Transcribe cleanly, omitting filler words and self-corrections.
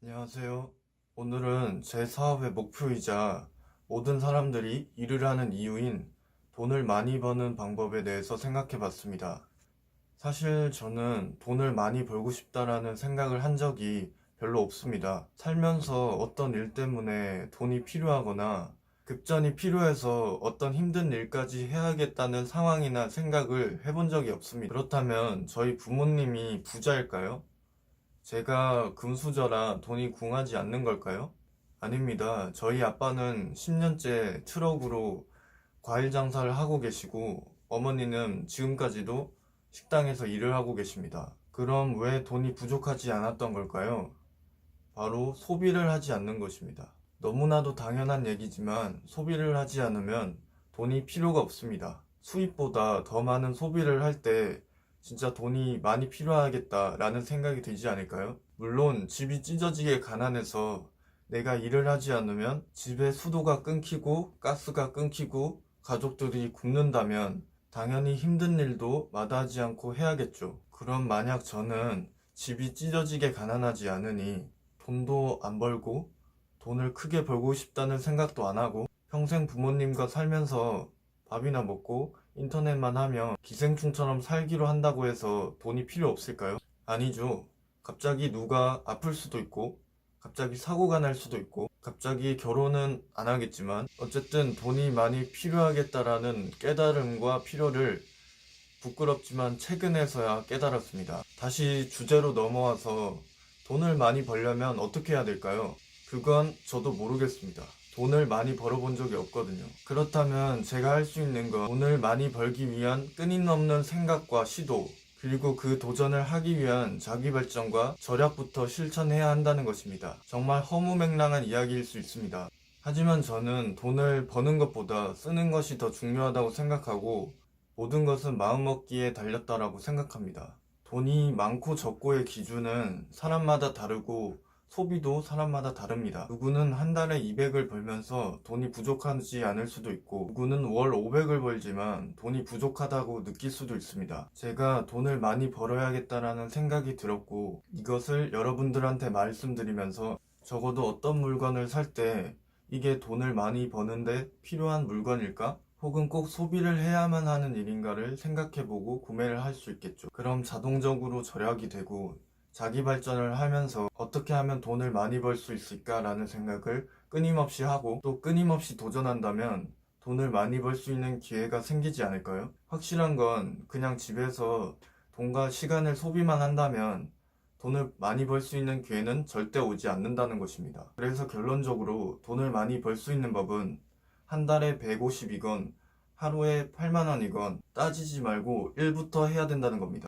안녕하세요. 오늘은 제 사업의 목표이자 모든 사람들이 일을 하는 이유인 돈을 많이 버는 방법에 대해서 생각해 봤습니다. 사실 저는 돈을 많이 벌고 싶다라는 생각을 한 적이 별로 없습니다. 살면서 어떤 일 때문에 돈이 필요하거나 급전이 필요해서 어떤 힘든 일까지 해야겠다는 상황이나 생각을 해본 적이 없습니다. 그렇다면 저희 부모님이 부자일까요? 제가 금수저라 돈이 궁하지 않는 걸까요? 아닙니다. 저희 아빠는 10년째 트럭으로 과일 장사를 하고 계시고 어머니는 지금까지도 식당에서 일을 하고 계십니다. 그럼 왜 돈이 부족하지 않았던 걸까요? 바로 소비를 하지 않는 것입니다. 너무나도 당연한 얘기지만 소비를 하지 않으면 돈이 필요가 없습니다. 수입보다 더 많은 소비를 할 때 진짜 돈이 많이 필요하겠다라는 생각이 들지 않을까요? 물론 집이 찢어지게 가난해서 내가 일을 하지 않으면 집의 수도가 끊기고 가스가 끊기고 가족들이 굶는다면 당연히 힘든 일도 마다하지 않고 해야겠죠. 그럼 만약 저는 집이 찢어지게 가난하지 않으니 돈도 안 벌고 돈을 크게 벌고 싶다는 생각도 안 하고 평생 부모님과 살면서 밥이나 먹고 인터넷만 하며 기생충처럼 살기로 한다고 해서 돈이 필요 없을까요? 아니죠. 갑자기 누가 아플 수도 있고 갑자기 사고가 날 수도 있고 갑자기 결혼은 안 하겠지만 어쨌든 돈이 많이 필요하겠다라는 깨달음과 필요를 부끄럽지만 최근에서야 깨달았습니다. 다시 주제로 넘어와서 돈을 많이 벌려면 어떻게 해야 될까요? 그건 저도 모르겠습니다. 돈을 많이 벌어본 적이 없거든요. 그렇다면 제가 할 수 있는 건 돈을 많이 벌기 위한 끊임없는 생각과 시도, 그리고 그 도전을 하기 위한 자기 발전과 절약부터 실천해야 한다는 것입니다. 정말 허무맹랑한 이야기일 수 있습니다. 하지만 저는 돈을 버는 것보다 쓰는 것이 더 중요하다고 생각하고 모든 것은 마음먹기에 달렸다라고 생각합니다. 돈이 많고 적고의 기준은 사람마다 다르고 소비도 사람마다 다릅니다. 누구는 한 달에 200을 벌면서 돈이 부족하지 않을 수도 있고 누구는 월 500을 벌지만 돈이 부족하다고 느낄 수도 있습니다. 제가 돈을 많이 벌어야겠다라는 생각이 들었고 이것을 여러분들한테 말씀드리면서 적어도 어떤 물건을 살 때 이게 돈을 많이 버는데 필요한 물건일까? 혹은 꼭 소비를 해야만 하는 일인가를 생각해보고 구매를 할 수 있겠죠. 그럼 자동적으로 절약이 되고 자기 발전을 하면서 어떻게 하면 돈을 많이 벌 수 있을까라는 생각을 끊임없이 하고 또 끊임없이 도전한다면 돈을 많이 벌 수 있는 기회가 생기지 않을까요? 확실한 건 그냥 집에서 돈과 시간을 소비만 한다면 돈을 많이 벌 수 있는 기회는 절대 오지 않는다는 것입니다. 그래서 결론적으로 돈을 많이 벌 수 있는 법은 한 달에 150이건 하루에 8만 원이건 따지지 말고 1부터 해야 된다는 겁니다.